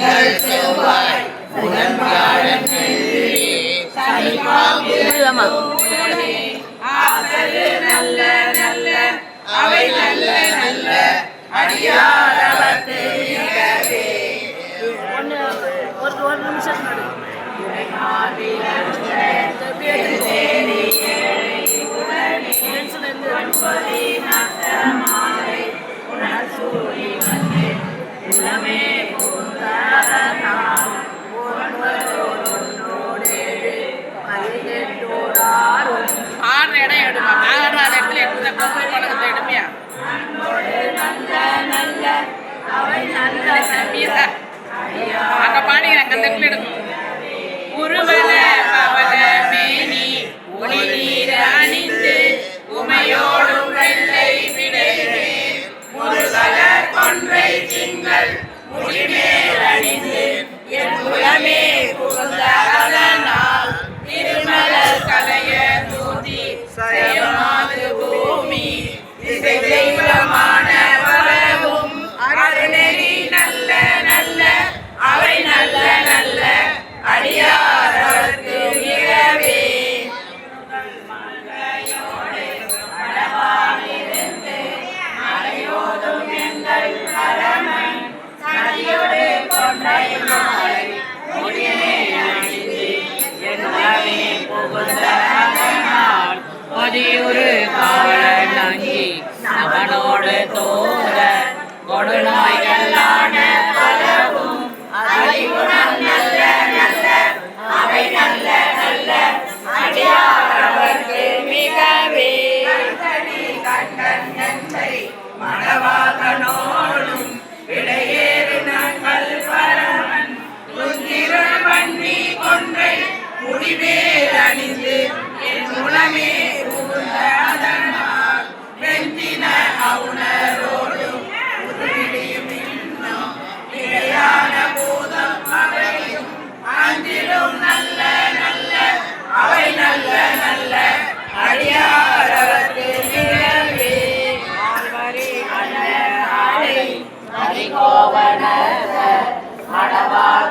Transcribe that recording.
திங்கள் செவ்வாய் புதன் வியாழன் வெள்ளி சனி பாம்பு ஆசரு நல்ல நல்ல அவை நல்ல நல்ல அடியாரவர்க்கு மிகவே ஒரு நிமிஷம் ஆடுற இடம் எடுமா ஆடுற இடத்துல எடுத்து கொம்பு பழக்கத்தை எடுமையா அங்க பாடிக்கிறாங்க அந்த இடத்துல எடுக்கணும் உருவல பவல மேனி ஒளி நீர் அணிந்து உமையோடும் வெள்ளை விடையே முருகல கொன்றை திங்கள் முடிமேல் அணிந்து என் குலமே புகுந்த அதனால் திருமலர் கலைய தூதி செயமாது பூமி திசை தெய்வமான வரவும் அருணெறி நல்ல நல்ல அவை நல்ல நல்ல அடியாரவர்க்கு மிகவே மலையோதும் எங்கள் பரமன் நதியோடு கொன்றை மாலை முடியே அணிந்து என்னவே புகுந்த அதனால் பதியுறு கால நங்கி அவனோடு தோ